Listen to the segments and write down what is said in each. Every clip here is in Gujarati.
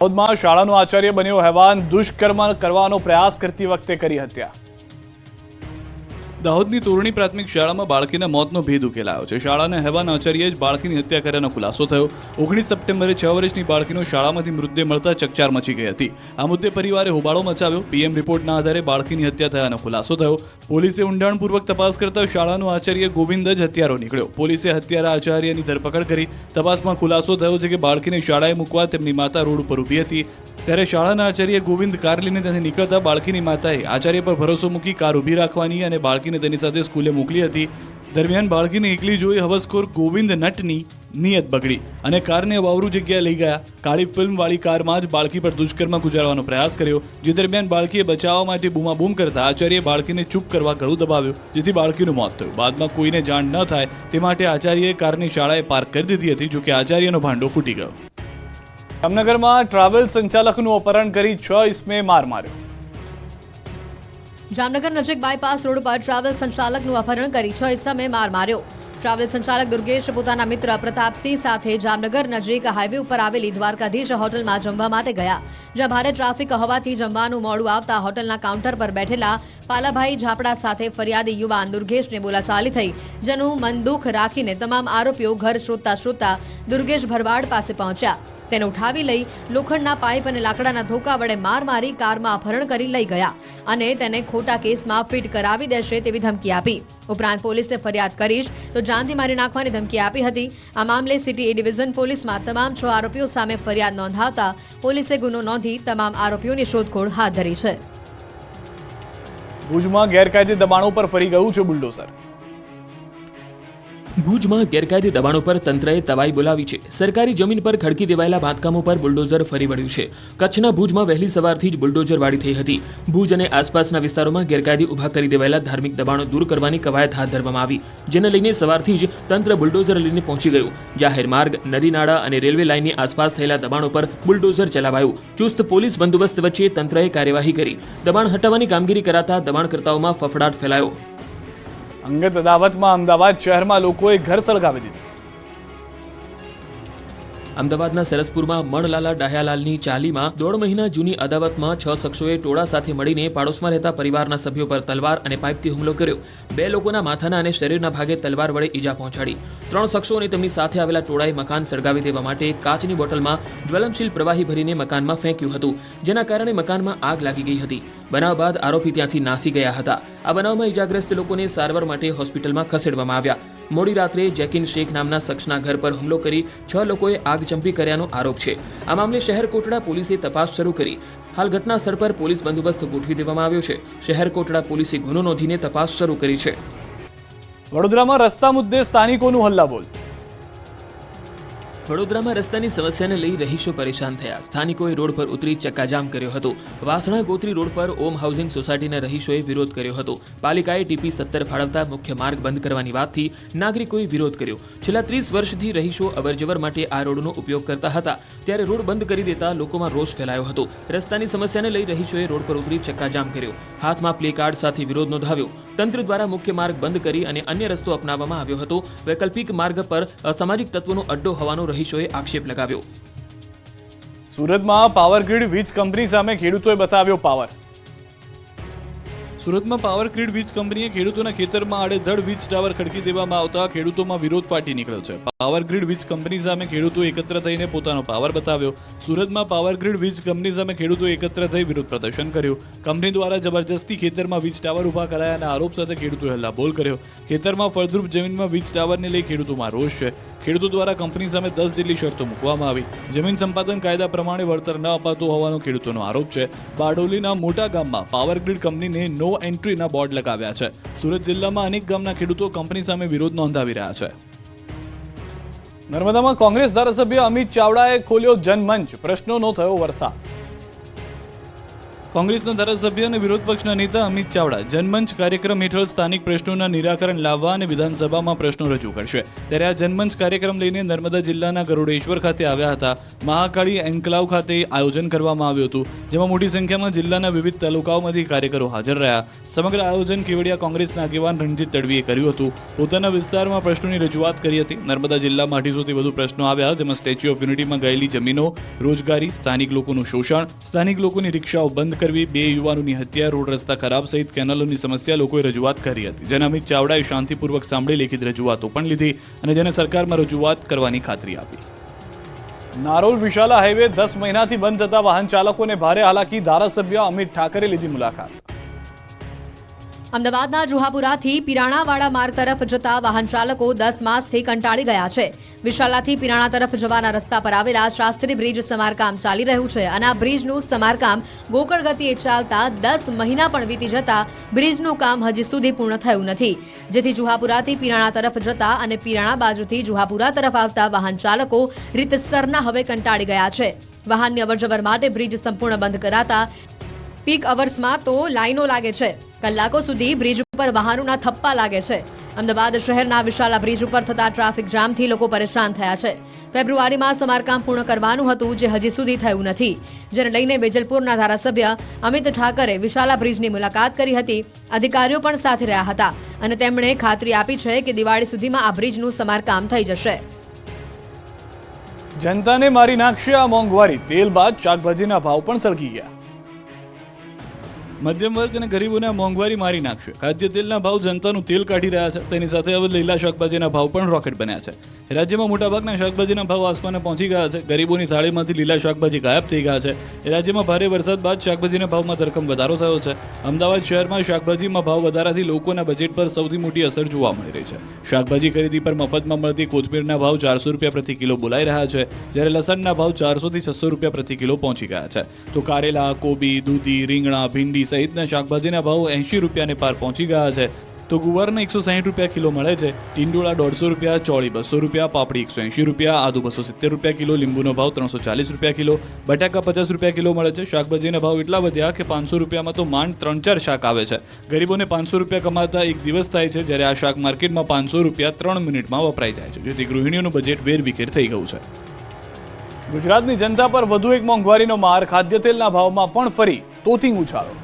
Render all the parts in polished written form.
દાહોદમાં શાળાનો આચાર્ય બન્યો હેવાન, દુષ્કર્મ કરવાનો પ્રયાસ કરતી વખતે કરી હત્યા। દાહોદની તોરણી પ્રાથમિક શાળામાં બાળકીના મોતનો ભેદ ઉકેલાયો છે। શાળાના હેવાન આચાર્યએ જ બાળકીની હત્યા કર્યાનો ખુલાસો થયો। 19 સપ્ટેમ્બરે 6 વર્ષની બાળકીનો શાળામાંથી મૃતદેહ મળતા ચકચાર મચી ગઈ હતી। આ મુદ્દે પરિવારે હોબાળો મચાવ્યો। પીએમ રિપોર્ટના આધારે બાળકીની હત્યા થયાનો ખુલાસો થયો। પોલીસે ઊંડાણપૂર્વક તપાસ કરતા શાળાનો આચાર્ય ગોવિંદ જ હત્યારો નીકળ્યો। પોલીસે હત્યારા આચાર્યની ધરપકડ કરી। તપાસમાં ખુલાસો થયો છે કે બાળકીને શાળાએ મૂકવા તેમની માતા રોડ ઉપર ઊભી હતી, ત્યારે શાળાના આચાર્ય ગોવિંદ કાર લઈને ત્યાંથી નીકળતા બાળકીની માતાએ આચાર્ય પર ભરોસો મૂકી કાર ઊભી રાખવાની અને બાળકીને તેની સાથે સ્કૂલે મોકલી હતી। દરમિયાન બાળકીને એકલી જોઈ હવસખોર ગોવિંદ નટની નિયત બગડી અને કારને અવાવરૂ જગ્યાએ લઈ ગયા। કાળી ફિલ્મવાળી કારમાં જ બાળકી પર દુષ્કર્મ ગુજારવાનો પ્રયાસ કર્યો, જે દરમિયાન બાળકીએ બચાવવા માટે બૂમાબૂમ કરતા આચાર્યએ બાળકીને ચૂપ કરવા ગળું દબાવ્યું, જેથી બાળકીનું મોત થયું। બાદમાં કોઈને જાણ ન થાય તે માટે આચાર્યએ કારની શાળાએ પાર્ક કરી દીધી હતી, જોકે આચાર્યનો ભાંડો ફૂટી ગયો। જામનગરમાં ટ્રાવેલ સંચાલકનું અપહરણ કરી 6 ઇસમે માર માર્યો। જામનગર નજીક બાયપાસ રોડ પર ટ્રાવેલ સંચાલકનું અપહરણ કરી 6 ઇસમે માર માર્યો। ટ્રાવેલ સંચાલક દુર્ગેશ પોતાના મિત્ર પ્રતાપસિંહ સાથે જામનગર નજીક હાઈવે ઉપર આવેલી દ્વારકાધીશ હોટલમાં જમવા માટે ગયા, જ્યાં ભારે ટ્રાફિક હોવાથી જમવાનું મોડું આવતા હોટલના કાઉન્ટર પર બેઠેલા પાલાભાઈ ઝાપડા સાથે ફરિયાદી યુવાન દુર્ગેશને બોલાચાલી થઈ, જેનું મન દુઃખ રાખીને તમામ આરોપીઓ ઘર શોધતા દુર્ગેશ ભરવાડ પાસે પહોંચ્યા। તેને ઉઠાવી લઈ લોખંડના પાઇપ અને લાકડાના ધોકા વડે માર મારી કારમાં અપહરણ કરી લઈ ગયા અને તેને ખોટા કેસમાં ફિટ કરાવી દેશે તેવી ધમકી આપી। ઉપરાંત પોલીસે ફરિયાદ કરીશ તો જાનથી મારી નાખવાની ધમકી આપી હતી। આ મામલે સિટી એ ડિવિઝન પોલીસમાં તમામ 6 આરોપીઓ સામે ફરિયાદ નોંધાવતા પોલીસે ગુનો નોંધી તમામ આરોપીઓની શોધખોળ હાથ ધરી છે। ભુજમાં ગેરકાયદે દબાણો પર ફરી ગયું છે બુલડોઝર। ભુજમાં ગેરકાયદે દબાણો પર તંત્રએ તવાઈ બોલાવી છે। સરકારી જમીન પર ખડકી દેવાયેલા બાંધકામો પર બુલડોઝર ફરી વળ્યું છે। કચ્છના ભુજમાં વહેલી સવારથી જ બુલડોઝરવાળી થઈ હતી। ભુજ અને આસપાસના વિસ્તારોમાં ગેરકાયદે ઊભા કરી દેવાયેલા ધાર્મિક દબાણો દૂર કરવાની કવાયત હાથ ધરવામાં આવી, જેને લઈને સવારથી જ તંત્ર બુલડોઝર લઈને પહોંચી ગયું। જાહેર માર્ગ, નદી નાળા અને રેલવે લાઇનની આસપાસ થયેલા દબાણો પર બુલડોઝર ચલાવાયું। ચુસ્ત પોલીસ બંદોબસ્ત વચ્ચે તંત્રએ કાર્યવાહી કરી। દબાણ હટાવવાની કામગીરી કરાતા દબાણકર્તાઓમાં ફફડાટ ફેલાયો। અંગત અદાવતમાં અમદાવાદ શહેરમાં લોકોએ ઘર સળગાવી દીધું। અમદાવાદના સરસપુરમાં મણલાલા ડાહ્યાલાલની ચાલીમાં 1.5 મહિના જૂની અદાવતમાં 6 શખ્સોએ ટોળા સાથે મળીને પાડોશમાં રહેતા પરિવારના સભ્યો પર તલવાર અને પાઇપથી હુમલો કર્યો। 2 લોકોના માથાના અને શરીરના ભાગે તલવાર વડે ઈજા પહોંચાડી। 3 શખ્સો અને તેમની સાથે આવેલા ટોળાએ મકાન સળગાવી દેવા માટે કાચની બોટલમાં જ્વલનશીલ પ્રવાહી ભરીને મકાનમાં ફેંક્યું હતું, જેના કારણે મકાનમાં આગ લાગી ગઈ હતી। બનાવ બાદ આરોપી ત્યાંથી નાસી ગયા હતા। આ બનાવમાં ઈજાગ્રસ્ત લોકોને સારવાર માટે હોસ્પિટલમાં ખસેડવામાં આવ્યા। મોડી રાત્રે જેકિન શેખ નામના શખ્સના ઘર પર હુમલો કરી 6 લોકોએ આગચંપી કર્યાનો આરોપ છે। આ મામલે શહેર કોટડા પોલીસે તપાસ શરૂ કરી। હાલ ઘટના સ્થળ પર પોલીસ બંદોબસ્ત ગોઠવી દેવામાં આવ્યો છે। શહેર કોટડા પોલીસે ગુનો નોંધીને તપાસ શરૂ કરી છે। વડોદરામાં રસ્તા મુદ્દે સ્થાનિકોનું હલ્લાબોલ। વડોદરામાં રસ્તાની સમસ્યાને લઈ રહીશો પરેશાન થયા। સ્થાનિકોએ રોડ પર ઉતરી ચક્કાજામ કર્યો હતો। વાસણા ગોત્રી રોડ પર ઓમ હાઉસિંગ સોસાયટીના રહીશોએ વિરોધ કર્યો હતો। પાલિકાએ ટીપી 17 ફાળવતા મુખ્ય માર્ગ બંધ કરવાની વાતથી નાગરિકોએ વિરોધ કર્યો। છેલ્લા 30 વર્ષથી રહીશો અવરજવર માટે આ રોડનો ઉપયોગ કરતા હતા, ત્યારે રોડ બંધ કરી દેતા લોકોમાં રોષ ફેલાયો હતો। રસ્તાની સમસ્યાને લઈ રહીશોએ રોડ પર ઉતરી ચક્કાજામ કર્યો। હાથમાં પ્લે કાર્ડ સાથે વિરોધ નોંધાવ્યો। તંત્ર દ્વારા મુખ્ય માર્ગ બંધ કરી અને અન્ય રસ્તો અપનાવવામાં આવ્યો હતો। વૈકલ્પિક માર્ગ પર અસામાજિક તત્વોનો અડ્ડો હોવાનો રહીશોએ આક્ષેપ લગાવ્યો। સુરતમાં પાવર ગ્રીડ વીજ કંપની સામે ખેડૂતોએ બતાવ્યો પાવર। સુરતમાં પાવર ગ્રીડ વીજ કંપનીએ ખેડૂતોના ખેતરમાં આડેધડ વીજ ટાવર ખડકી દેવામાં આવતા ખેડૂતોમાં વિરોધ ફાટી નીકળ્યો છે। પાવર ગ્રીડ વીજ કંપની સામે ખેડૂતો એકત્ર થઈને પોતાનો પાવર બતાવ્યો। સુરતમાં પાવર ગ્રીડ વીજ કંપની સામે ખેડૂતો એકત્ર થઈ વિરોધ પ્રદર્શન કર્યું। કંપની દ્વારા જબરજસ્તી ખેતરમાં વીજ ટાવર ઉભા કરાયાના આરોપ સાથે ખેડૂતોએ હલ્લાબોલ કર્યો। ખેતરમાં ફળદ્રુપ જમીનમાં વીજ ટાવરને લઈ ખેડૂતોમાં રોષ છે। ખેડૂતો દ્વારા કંપની સામે 10 જેટલી શરતો મૂકવામાં આવી। જમીન સંપાદન કાયદા પ્રમાણે વળતર ન અપાતું હોવાનો ખેડૂતોનો આરોપ છે। બારડોલીના મોટા ગામમાં પાવર ગ્રીડ કંપનીને નો એન્ટ્રીના બોર્ડ લગાવ્યા છે। સુરત જિલ્લામાં અનેક ગામના ખેડૂતો કંપની સામે વિરોધ નોંધાવી રહ્યા છે। નર્મદામાં કોંગ્રેસ ધારાસભ્ય અમિત ચાવડાએ ખોલ્યો જનમંચ, પ્રશ્નોનો થયો વરસાદ। કોંગ્રેસના ધારાસભ્ય અને વિરોધ પક્ષના નેતા અમિત ચાવડા જનમંચ કાર્યક્રમ હેઠળ સ્થાનિક પ્રશ્નોના નિરાકરણ લાવવા અને વિધાનસભામાં પ્રશ્નો રજૂ કરશે. ત્યારે આ જનમંચ કાર્યક્રમ લઈને નર્મદા જિલ્લાના ગરુડેશ્વર ખાતે આવ્યા હતા. મહાકાળી એન્કલાવ ખાતે આયોજન કરવામાં આવ્યું હતું, જેમાં મોટી સંખ્યામાં જિલ્લાના વિવિધ તાલુકાઓમાંથી કાર્યકરો હાજર રહ્યા. સમગ્ર આયોજન કેવડિયા કોંગ્રેસના આગેવાન રણજીત તડવીએ કર્યું હતું. પોતાના વિસ્તારમાં પ્રશ્નોની રજૂઆત કરી હતી. નર્મદા જિલ્લામાં 250થી વધુ પ્રશ્નો આવ્યા, જેમાં સ્ટેચ્યુ ઓફ યુનિટીમાં ગયેલી જમીનો, રોજગારી, સ્થાનિક લોકોનું શોષણ, સ્થાનિક લોકોની રિક્ષાઓ બંધ કરવી, 2 યુવાનોની હત્યા, રોડ રસ્તા ખરાબ સહિત કેનાલોની સમસ્યા લોકોએ રજૂઆત કરી હતી. જેને અમિત ચાવડાએ શાંતિપૂર્વક સાંભળી લેખિત રજૂઆતો પણ લીધી અને જેને સરકારમાં રજૂઆત કરવાની ખાતરી આપી. નારોલ વિશાલા હાઈવે 10 મહિનાથી બંધ થતા વાહન ચાલકોને ભારે હાલાકી. ધારાસભ્ય અમિત ઠાકરે લીધી મુલાકાત. અમદાવાદના જુહાપુરાથી પીરાણાવાડા માર્ગ તરફ જતા વાહન ચાલકો 10 માસથી કંટાળી ગયા છે. વિશાલાથી પીરાણા તરફ જવાના રસ્તા પર આવેલા શાસ્ત્રી બ્રિજ સમારકામ ચાલી રહ્યું છે અને આ બ્રિજનું સમારકામ ગોકળ ગતિએ ચાલતા 10 મહિના પણ વીતી જતા બ્રિજનું કામ હજી સુધી પૂર્ણ થયું નથી, જેથી જુહાપુરાથી પીરાણા તરફ જતા અને પીરાણા બાજુથી જુહાપુરા તરફ આવતા વાહન ચાલકો રીતસરના હવે કંટાળી ગયા છે. વાહનની અવરજવર માટે બ્રિજ સંપૂર્ણ બંધ કરાતા પીક અવર્સમાં તો લાઈનો લાગે છે. કલાકો સુધી બ્રિજ ઉપર વાહનોના થપ્પા લાગે છે. અમદાવાદ શહેરના વિશાલા બ્રિજ ઉપર થતા ટ્રાફિક જામથી લોકો પરેશાન થયા છે. ફેબ્રુઆરીમાં સમારકામ પૂર્ણ કરવાનું હતું, જે હજી સુધી થયું નથી, જેને લઈને વેજલપુરના ધારાસભ્ય અમિત ઠાકરે વિશાલા બ્રિજની મુલાકાત કરી હતી. અધિકારીઓ પણ સાથે રહ્યા હતા અને તેમણે ખાતરી આપી છે કે દિવાળી સુધીમાં આ બ્રિજનું સમારકામ થઈ જશે. જનતાને મારી નાખશે આ મોંઘવારી. તેલ બાદ શાકભાજીના ભાવ પણ સળગી ગયા. મધ્યમ વર્ગ અને ગરીબોને આ મોંઘવારી મારી નાખશે. ખાદ્ય તેલના ભાવ જનતાનું તેલ કાઢી રહ્યા છે. તેની સાથે હવે લીલા શાકભાજીના ભાવ પણ રોકેટ બન્યા છે. રાજ્યમાં મોટાભાગના શાકભાજીના ભાવ આસમાને પહોંચી ગયા છે. ગરીબોની થાળીમાંથી લીલા શાકભાજી ગાયબ થઈ ગયા છે. રાજ્યમાં ભારે વરસાદ બાદ શાકભાજીના ભાવમાં ધરખમ વધારો થયો છે. અમદાવાદ શહેરમાં શાકભાજીમાં ભાવ વધારાથી લોકોના બજેટ પર સૌથી મોટી અસર જોવા મળી રહી છે. શાકભાજી ખરીદી પર મફતમાં મળતી કોથમીરના ભાવ 400 રૂપિયા પ્રતિ કિલો બોલાઈ રહ્યા છે, જ્યારે લસણના ભાવ 400 થી 600 રૂપિયા પ્રતિ કિલો પહોંચી ગયા છે. તો કારેલા, કોબી, દૂધી, રીંગણા, ભીંડી સહિતના શાકભાજીના ભાવ 80 રૂપિયાને પાર પહોંચી ગયા છે. તો ગુવારના 160 રૂપિયા કિલો મળે છે. ટીંડોળા 150 રૂપિયા, ચોળી 200 રૂપિયા, પાપડી 180 રૂપિયા, આદુ 270 રૂપિયા કિલો, લીંબુનો ભાવ 340 રૂપિયા કિલો, બટાકા 50 રૂપિયા કિલો મળે છે. શાકભાજીના ભાવ એટલા વધ્યા કે 500 રૂપિયામાં તો માંડ 3-4 શાક આવે છે. ગરીબોને 500 રૂપિયા કમાતા એક દિવસ થાય છે, જ્યારે આ શાક માર્કેટમાં 500 રૂપિયા 3 મિનિટમાં વપરાઈ જાય છે, જેથી ગૃહિણીઓનું બજેટ વેરવિખેર થઈ ગયું છે. ગુજરાતની જનતા પર વધુ એક મોંઘવારીનો માર. ખાદ્ય તેલના ભાવમાં પણ ફરી તોતિંગ ઉછાળો.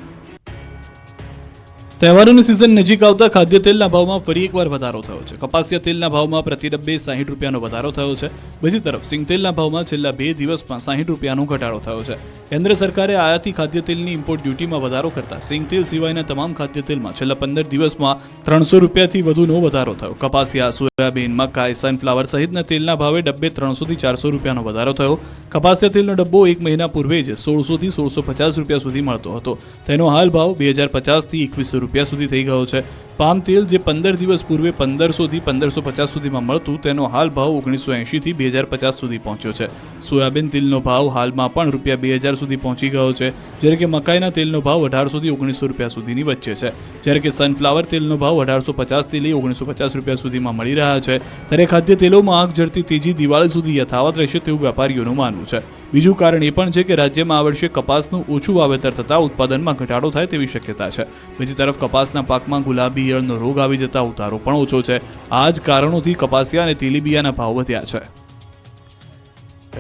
તહેવારોની સિઝન નજીક આવતા ખાદ્ય તેલના ભાવમાં ફરી એકવાર વધારો થયો છે. કપાસિયા તેલના ભાવમાં પ્રતિ ડબ્બે 60 રૂપિયાનો વધારો થયો છે. બીજી તરફ સિંગ તેલના ભાવમાં છેલ્લા 2 દિવસમાં 60 રૂપિયાનો ઘટાડો થયો છે. કેન્દ્ર સરકારે આયાતી ખાદ્ય તેલની ઇમ્પોર્ટ ડ્યુટીમાં વધારો કરતા સિંગ તેલ સિવાયના તમામ ખાદ્ય તેલમાં છેલ્લા 15 દિવસમાં 300 રૂપિયાથી વધુનો વધારો થયો. કપાસિયા, સોયાબીન, મકાઈ, સનફ્લાવર સહિતના તેલના ભાવે ડબ્બે 300 થી 400 રૂપિયાનો વધારો થયો. કપાસિયા તેલનો ડબ્બો 1 મહિના પૂર્વે જ 1600 થી 1650 રૂપિયા સુધી મળતો હતો. તેનો હાલ ભાવ 2050 થી 2100 રૂપિયા સુધી થઈ ગયો છે. પામ તેલ જે 15 દિવસ પૂર્વે 1500 થી 1550 સુધીમાં મળતું, તેનો હાલ ભાવ 1980 થી 2050 સુધી પહોંચ્યો છે. સોયાબીન તેલનો ભાવ હાલમાં પણ રૂપિયા 2000 સુધી પહોંચી ગયો છે, જ્યારે કે મકાઈના તેલનો ભાવ 1800 થી 1900 રૂપિયા સુધીની વચ્ચે છે. જ્યારે કે સનફ્લાવર તેલનો ભાવ 1850 થી લઈ 1950 રૂપિયા સુધીમાં મળી રહ્યા છે. ત્યારે ખાદ્ય તેલોમાં આગ ઝરતી તેજી દિવાળી સુધી યથાવત રહેશે તેવું વેપારીઓનું માનવું છે. બીજું કારણ એ પણ છે કે રાજ્યમાં આ વર્ષે કપાસનું ઓછું વાવેતર થતાં ઉત્પાદનમાં ઘટાડો થાય તેવી શક્યતા છે. બીજી તરફ કપાસના પાકમાં ગુલાબી ઈયળનો રોગ આવી જતા ઉતારો પણ ઓછો છે. આ જ કારણોથી કપાસિયા અને તેલીબિયાના ભાવ વધ્યા છે.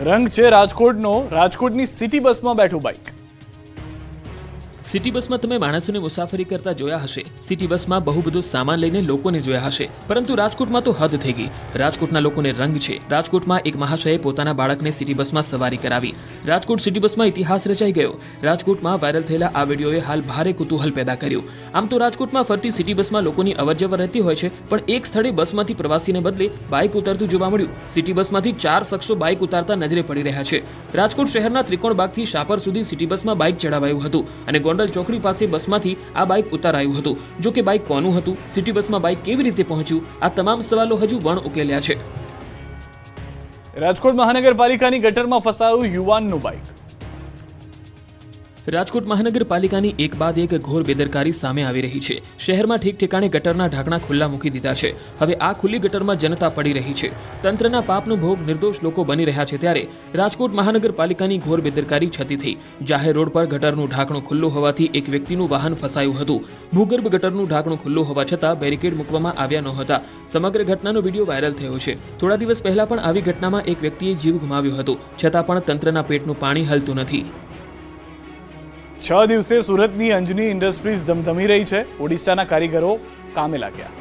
રંગ છે રાજકોટનો. રાજકોટની સિટી બસમાં બેઠું બાઇક. સિટી બસમાં તમે માણસોને મુસાફરી કરતા જોયા હશે. સિટી બસમાં બહુ બધું સામાન લઈને લોકોને જોયા હશે, પરંતુ રાજકોટમાં તો હદ થઈ ગઈ. રાજકોટના લોકોને રંગ છે. રાજકોટમાં એક મહાશયે પોતાના બાળકને સિટી બસમાં સવારી કરાવી. રાજકોટ સિટી બસમાં ઇતિહાસ રચાઈ ગયો. રાજકોટમાં વાયરલ થયેલા આ વિડીયોએ હાલ ભારે કુતૂહલ પેદા કર્યું. આમ તો રાજકોટમાં ફરતી સિટી બસમાં લોકોની અવરજવર રહેતી હોય છે, પણ એક સ્થળે બસમાંથી પ્રવાસીને બદલે બાઇક ઉતરતું જોવા મળ્યું. સિટી બસમાંથી 4 શખ્સો બાઇક ઉતારતા નજરે પડી રહ્યા છે. રાજકોટ શહેરના ત્રિકોણબાગથી શાપર સુધી સિટી બસમાં બાઇક ચડાવાયું હતું અને ગોંડલ ચોકડી પાસે બસમાંથી આ બાઇક ઉતારાયું હતું. જો કે બાઇક કોનું હતું, સિટી બસમાં બાઇક કેવી રીતે પહોંચ્યું, આ તમામ સવાલો હજુ વણ ઉકેલ્યા છે. રાજકોટ મહાનગરપાલિકાની ગટરમાં ફસાયું યુવાનનું બાઇક. રાજકોટ મહાનગરપાલિકાની એક બાદ એક ઘોર બેદરકારી સામે આવી રહી છે. શહેરમાં ઠેક ઠેકાણે ગટરના ઢાંકણા ખુલ્લા મૂકી દીધા છે. હવે આ ખુલ્લી ગટરમાં જનતા પડી રહી છે. તંત્રના પાપનો ભોગ નિર્દોષ લોકો બની રહ્યા છે. ત્યારે રાજકોટ મહાનગરપાલિકાની ઘોર બેદરકારી છતી થઈ. જાહેર રોડ પર ગટરનું ઢાંકણું ખુલ્લું હોવાથી એક વ્યક્તિનું વાહન ફસાયું હતું. ભૂગર્ભ ગટરનું ઢાંકણું ખુલ્લું હોવા છતાં બેરિકેડ મૂકવામાં આવ્યા નહોતા. સમગ્ર ઘટનાનો વિડીયો વાયરલ થયો છે. થોડા દિવસ પહેલા પણ આવી ઘટનામાં એક વ્યક્તિએ જીવ ગુમાવ્યો હતો. છતાં પણ તંત્રના પેટનું પાણી હલતું નથી. 6 દિવસે સુરતની અંજની ઇન્ડસ્ટ્રીઝ ધમધમી રહી છે. ઓડિશાના કારીગરો કામે લાગ્યા.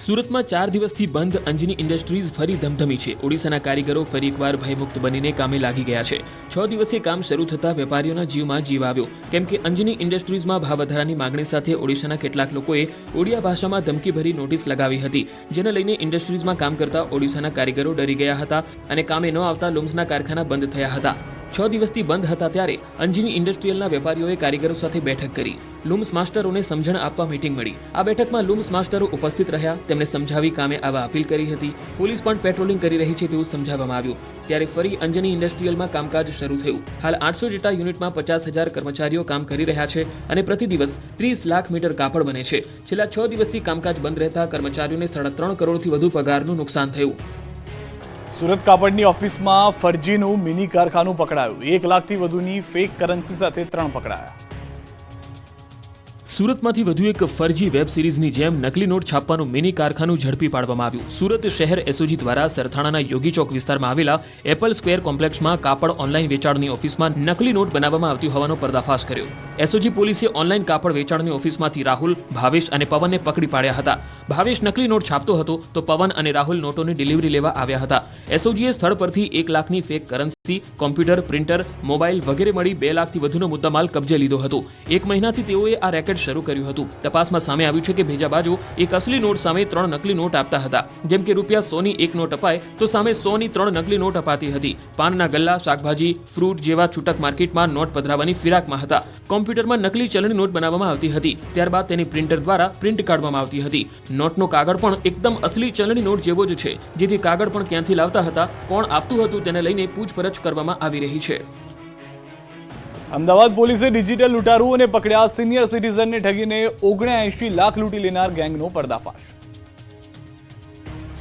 સુરતમાં 4 દિવસથી બંધ અંજની ઇન્ડસ્ટ્રીઝ ફરી ધમધમી છે. ઓડિશાના કારીગરો ફરી એકવાર ભયમુક્ત બનીને કામે લાગી ગયા છે. 6 દિવસીય કામ શરૂ થતાં વેપારીઓના જીવમાં જીવ આવ્યો, કેમ કે અંજની ઇન્ડસ્ટ્રીઝમાં ભાવ વધારાની માંગણી સાથે ઓડિશાના કેટલાક લોકોએ ઓડિયા ભાષામાં ધમકીભરી નોટિસ લગાવી હતી, જેને લઈને ઇન્ડસ્ટ્રીઝમાં કામ કરતા ઓડિશાના કારીગરો ડરી ગયા હતા અને કામે ન આવતા લૂમ્સના કારખાના બંધ થયા હતા. 6 દિવસથી બંધ હતા ત્યારે અંજની ઇન્ડસ્ટ્રીયલના વેપારીઓએ કારીગરો સાથે બેઠક કરી. લૂમ્સ માસ્ટરોને સમજણ આપવા મીટિંગ મળી. આ બેઠકમાં લૂમ્સ માસ્ટરો ઉપસ્થિત રહ્યા. તેમને સમજાવી કામે આવવા અપીલ કરી હતી. પોલીસ પણ પેટ્રોલિંગ કરી રહી છે તેવું સમજાવવામાં આવ્યું. ત્યારે ફરી અંજની ઇન્ડસ્ટ્રીયલમાં કામકાજ શરૂ થયું. હાલ 800 જેટલા યુનિટમાં 50,000 કર્મચારીઓ કામ કરી રહ્યા છે અને પ્રતિ દિવસ 30 લાખ મીટર કાપડ બને છે. છેલ્લા 6 દિવસથી કામકાજ બંધ રહેતા કર્મચારીઓને 3.5 કરોડથી વધુ પગારનું નુકસાન થયું. સુરત કાપડની ઓફિસમાં ફરજીનું મિની કારખાનું પકડાયું. 1 લાખથી વધુની ફેક કરન્સી સાથે 3 પકડાયા. સુરતમાંથી વધુ એક ફરજી વેબ સિરીઝની જેમ નકલી નોટ છાપવાનું મિની કારખાનું ઝડપી પાડવામાં આવ્યું. સુરત શહેર એસઓજી દ્વારા સરથાણાના યોગી ચોક વિસ્તારમાં આવેલા એપલ સ્ક્વેર કોમ્પ્લેક્સમાં કાપડ ઓનલાઈન વેચાણની ઓફિસમાં નકલી નોટ બનાવવામાં આવતી હોવાનો પર્દાફાશ કર્યો. એસઓજી પોલીસે ઓનલાઈન કાપડ વેચાણની ઓફિસમાંથી રાહુલ, ભાવેશ અને પવનને પકડી પાડ્યા હતા. ભાવેશ નકલી નોટ છાપતો હતો તો પવન અને રાહુલ નોટોની ડિલિવરી લેવા આવ્યા હતા. એસઓજીએ સ્થળ પરથી 1 લાખની fake currency, computer, printer, mobile વગેરે મળી 2 લાખથી વધુનો મુદ્દામાલ કબજે લીધો હતો. 1 મહિનાથી તેઓએ આ રેકેટ શરૂ કર્યું હતું. તપાસમાં સામે આવ્યું છે કે ભેજાબાજો એક અસલી નોટ સામે 3 નકલી નોટ આપતા હતા. જેમ કે ₹100ની 1 નોટ અપાય તો સામે 100ની 3 નકલી નોટ અપાતી હતી. પાનના ગલ્લા, શાકભાજી, ફ્રૂટ જેવા છૂટક માર્કેટમાં નોટ પધરાવવાની ફિરાકમાં હતા. કોમ્પ્યુટરમાં નકલી ચલણી નોટ બનાવવામાં આવતી હતી. ત્યારબાદ તેની પ્રિન્ટર દ્વારા પ્રિન્ટ કાઢવામાં આવતી હતી. નોટનો કાગળ પણ એકદમ અસલી ચલણી નોટ જેવો જ છે. જેથી કાગળ પણ ક્યાંથી લાવતા હતા, કોણ આપતું હતું તેને લઈને પૂછપરછ કરવામાં આવી રહી છે. અમદાવાદ પોલીસે ડિજિટલ લૂંટારુઓને પકડ્યા. સિનિયર સિટીઝનને ઠગીને 79 લાખ લૂંટી લેનાર ગેંગનો પર્દાફાશ.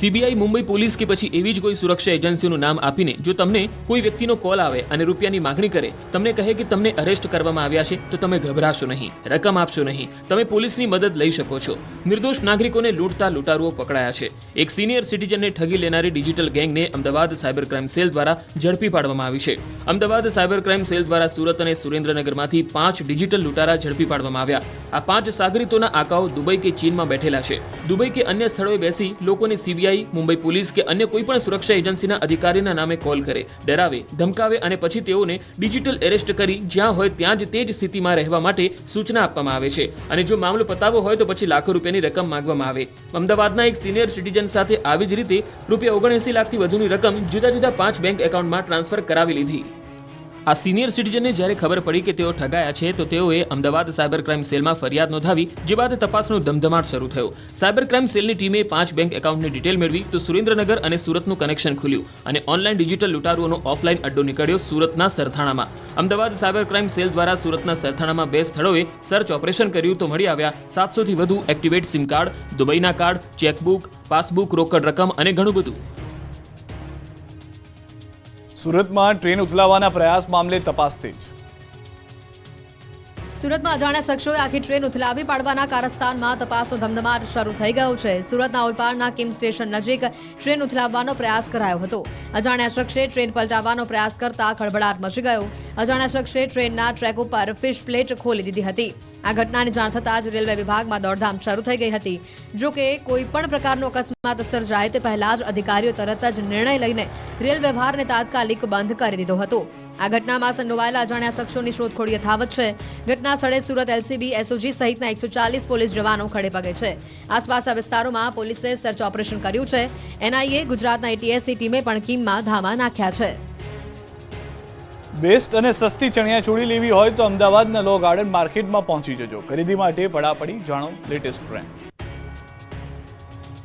સીબીઆઈ, મુંબઈ પોલીસ કે પછી એવી જ કોઈ સુરક્ષા એજન્સીઓનું નામ આપીને જો તમને કોઈ વ્યક્તિનો કોલ આવે અને રૂપિયાની માંગણી કરે, તમને કહે કે તમને અરેસ્ટ કરવામાં આવ્યા છે, તો તમે ગભરાશો નહીં, રકમ આપશો નહીં. તમે પોલીસની મદદ લઈ શકો છો. નિર્દોષ નાગરિકોને લૂંટતા લૂંટારુઓ પકડાયા છે. એક સિનિયર સિટીઝનને ઠગી લેનારી ડિજિટલ ગેંગને અમદાવાદ સાયબર ક્રાઇમ સેલ દ્વારા ઝડપી પાડવામાં આવી છે. અમદાવાદ સાયબર ક્રાઇમ સેલ દ્વારા સુરત અને સુરેન્દ્રનગરમાંથી 5 ડિજિટલ લૂંટારા ઝડપી પાડવામાં આવ્યા. આ 5 સાગરીતોના આકાઓ દુબઈ કે ચીનમાં બેઠેલા છે. દુબઈ કે અન્ય સ્થળોએ બેસી લોકોને સીબીઆઈ, મુંબઈ પોલીસ કે અન્ય કોઈ પણ સુરક્ષા એજન્સીના અધિકારીના નામે કોલ કરે, ડરાવે, ધમકાવે અને પછી તેઓને ડિજિટલ એરેસ્ટ કરી જ્યાં હોય ત્યાં જ તે જ સ્થિતિમાં રહેવા માટે સૂચના આપવામાં આવે છે. અને જો મામલો પતાવવો હોય તો પછી લાખો રૂપિયાની રકમ માંગવામાં આવે. અમદાવાદના એક સિનિયર સિટીઝન સાથે આવી જ રીતે ₹79 લાખથી વધુની રકમ જુદા જુદા 5 બેંક એકાઉન્ટમાં ટ્રાન્સફર કરાવી લીધી. આ સિનિયર સિટીઝનને જ્યારે ખબર પડી કે તેઓ ઠગાયા છે તો તેઓએ અમદાવાદ સાયબર ક્રાઇમ સેલમાં ફરિયાદ નોંધાવી, જે બાદ તપાસનો ધમધમાટ શરૂ થયો. સાયબર ક્રાઇમ સેલની ટીમે 5 બેંક એકાઉન્ટની ડિટેલ મેળવી તો સુરેન્દ્રનગર અને સુરતનું કનેક્શન ખુલ્યું અને ઓનલાઈન ડિજિટલ લૂંટારુઓનો ઓફલાઈન અડ્ડો નીકળ્યો સુરતના સરથાણામાં. અમદાવાદ સાયબર ક્રાઇમ સેલ દ્વારા સુરતના સરથાણામાં 2 સ્થળોએ સર્ચ ઓપરેશન કર્યું તો મળી આવ્યા 700થી વધુ એક્ટિવેટ સિમ કાર્ડ, દુબઈના કાર્ડ, ચેકબુક, પાસબુક, રોકડ રકમ અને ઘણું બધું. સુરતમાં ટ્રેન ઉથલાવવાના પ્રયાસ મામલે તપાસ તેજ. સુરતમાં અજાણ્યા શખ્સોએ આખી ટ્રેન ઉથલાવી પાડવાના કારસ્તાનમાં તપાસનો ધમધમાટ શરૂ થઈ ગયો છે. સુરતના ઓલપાડના કિમ સ્ટેશન નજીક ટ્રેન ઉથલાવવાનો પ્રયાસ કરાયો હતો. અજાણ્યા શખ્સે ટ્રેન પલટાવવાનો પ્રયાસ કરતા ખળભળાટ મચી ગયો. અજાણ્યા શખ્સે ટ્રેનના ટ્રેક ઉપર ફિશ પ્લેટ ખોલી દીધી હતી. આ ઘટનાની જાણ થતાં જ રેલવે વિભાગમાં દોડધામ શરૂ થઈ ગઈ હતી. જો કે કોઈ પણ પ્રકારનો અકસ્માત સર્જાય તે પહેલા જ અધિકારીઓ તરત જ નિર્ણય લઈને રેલ વ્યવહારને તાત્કાલિક બંધ કરી દીધો હતો. આ ઘટનામાં સંડોવાયેલા અજાણ્યા શખ્સોની શોધખોળ યથાવત છે. ઘટના સ્થળે સુરત એલસીબી, એસઓજી સહિતના 140 પોલીસ જવાનો ખડે પગે છે. આસપાસના વિસ્તારોમાં પોલીસે સર્ચ ઓપરેશન કર્યું છે. એનઆઈએ, ગુજરાતના એટીએસની ટીમે પણ કીમમાં ધામા નાખ્યા છે. બેસ્ટ અને સસ્તી ચણિયાચોળી લેવી હોય તો અમદાવાદના લો ગાર્ડન માર્કેટમાં પહોંચી જજો. ખરીદી માટે પડાપડી જાણો લેટેસ્ટ ટ્રેન્ડ.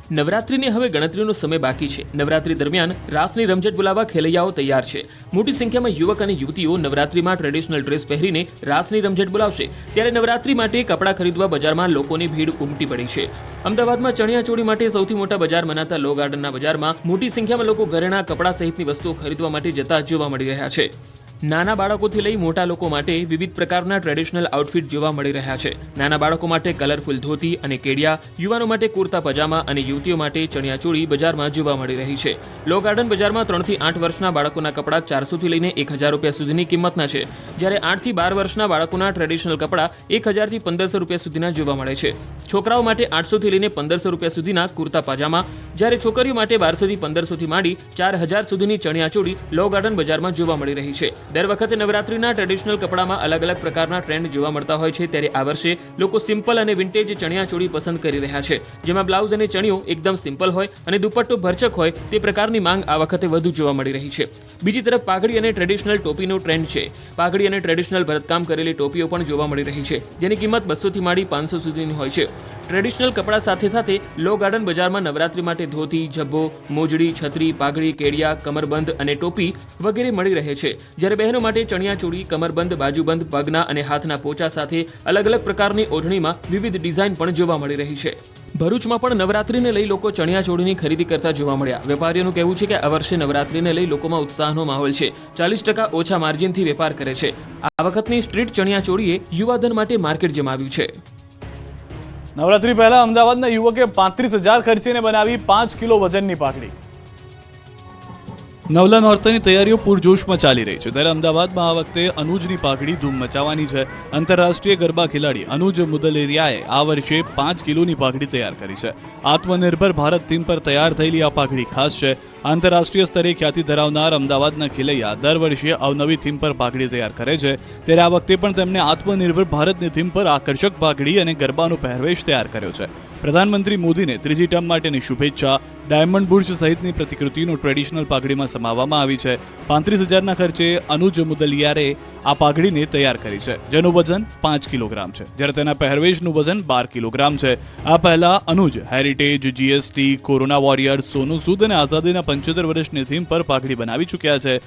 નવરાત્રીને હવે ગણતરીનો સમય બાકી છે. નવરાત્રી દરમિયાન રાસની રમઝટ બોલાવવા ખેલૈયાઓ તૈયાર છે. મોટી સંખ્યામાં યુવક અને યુવતીઓ નવરાત્રીમાં ટ્રેડિશનલ ડ્રેસ પહેરીને રાસની રમઝટ બોલાવશે. ત્યારે નવરાત્રી માટે કપડાં ખરીદવા બજારમાં લોકોની ભીડ ઉમટી પડી છે. અમદાવાદમાં ચણિયાચોળી માટે સૌથી મોટા બજાર મનાતા લો ગાર્ડનના બજારમાં મોટી સંખ્યામાં લોકો ઘરેણાં, કપડાં સહિતની વસ્તુઓ ખરીદવા માટે જતા જોવા મળી રહ્યા છે. નાના બાળકોથી લઈ મોટા લોકો માટે વિવિધ પ્રકારના ટ્રેડિશનલ આઉટફિટ જોવા મળી રહ્યા છે. નાના બાળકો માટે કલરફુલ ધોતી અને કેડિયા, યુવાનો માટે કુર્તા પજામા અને યુવતીઓ માટે ચણિયાચોળી બજારમાં જોવા મળી રહી છે. લો ગાર્ડન બજારમાં 3 થી 8 વર્ષના બાળકોના કપડાં 400 થી લઈને 1000 રૂપિયા સુધીની કિંમતના છે, જ્યારે 8 થી 12 વર્ષના બાળકોના ટ્રેડિશનલ કપડાં 1000 થી 1500 રૂપિયા સુધીના જોવા મળે છે. છોકરાઓ માટે 800 થી લઈને 1500 રૂપિયા સુધીના કુર્તા પાજામા, જ્યારે છોકરીઓ માટે 1200 થી 1500 થી માંડી 4000 સુધીની ચણિયાચોળી લો ગાર્ડન બજારમાં જોવા મળી રહી છે. દર વખતે નવરાત્રીના ટ્રેડિશનલ કપડામાં અલગ અલગ પ્રકારના ટ્રેન્ડ જોવા મળતા હોય છે, ત્યારે આ વર્ષે લોકો સિમ્પલ અને વિન્ટેજ ચણિયાચોળી પસંદ કરી રહ્યા છે, જેમાં બ્લાઉઝ અને ચણિયો એકદમ સિમ્પલ હોય અને દુપટ્ટો ભરચક હોય તે પ્રકારની માંગ આ વખતે વધુ જોવા મળી રહી છે. બીજી તરફ પાઘડી અને ટ્રેડિશનલ ટોપીનો ટ્રેન્ડ છે. પાઘડી અને ટ્રેડિશનલ ભરતકામ કરેલી ટોપીઓ પણ જોવા મળી રહી છે, જેની કિંમત 200 થી માંડી 500 સુધીની હોય છે. ટ્રેડિશનલ કપડાં સાથે સાથે લો ગાર્ડન બજારમાં નવરાત્રી માટે ધોતી, ઝબ્બો, મોજડી, છત્રી, પાઘડી, કેડિયા, કમરબંધ અને ટોપી વગેરે મળી રહે છે, જ્યારે બહેનો માટે ચણિયાચોળી, કમરબંધ, બાજુબંધ, પગના અને હાથના પોચા સાથે અલગ અલગ પ્રકારની ઓઢણીમાં વિવિધ ડિઝાઇન પણ જોવા મળી રહી છે. ભરૂચમાં પણ નવરાત્રીને લઈ લોકો ચણિયાચોળીની ખરીદી કરતા જોવા મળ્યા. વેપારીઓનું કહેવું છે કે આ વર્ષે નવરાત્રીને લઈ લોકોમાં ઉત્સાહનો માહોલ છે. 40% ઓછા માર્જિનથી વેપાર કરે છે. આ વખતની સ્ટ્રીટ ચણિયાચોળીએ યુવાધન માટે માર્કેટ જમાવ્યું છે. નવરાત્રી પહેલા અમદાવાદના યુવકે 35,000 ખર્ચીને બનાવી 5 કિલો વજનની પાઘડી. નવલા નોરતાની તૈયારીઓ પૂરજોશમાં ચાલી રહી છે, ત્યારે અમદાવાદમાં આ વખતે અનુજની પાઘડી ધૂમ મચાવવાની છે. આંતરરાષ્ટ્રીય ગરબા ખેલાડી અનુજ મુદલેરિયાએ આ વર્ષે 5 કિલોની પાઘડી તૈયાર કરી છે. આત્મનિર્ભર ભારત થીમ પર તૈયાર થયેલી આ પાઘડી ખાસ છે. આંતરરાષ્ટ્રીય સ્તરે ખ્યાતિ ધરાવનાર અમદાવાદના ખેલૈયા દર વર્ષે અવનવી થીમ પર પાઘડી તૈયાર કરે છે, ત્યારે આ વખતે પણ તેમણે આત્મનિર્ભર ભારતની થીમ પર આકર્ષક પાઘડી અને ગરબાનો પહેરવેશ તૈયાર કર્યો છે. પ્રધાનમંત્રી મોદીને ત્રીજી ટર્મ માટેની શુભેચ્છા. ડાયમંડ બુર્જ સહિતની પ્રતિકૃતિનો ટ્રેડિશનલ પાઘડીમાં સમાવવામાં આવી છે. 35,000ના ખર્ચે અનુજ મુદલિયારે આ પાઘડીને તૈયાર કરી છે, જેનું વજન 5 કિલોગ્રામ છે, જ્યારે તેના પહેરવેશનું વજન 12 કિલોગ્રામ છે. આ પહેલા અનુજ heritage, GST, corona warrior, Sonu Sood અને આઝાદીના 75 વર્ષની થીમ પર પાઘડી બનાવી ચૂક્યા છે.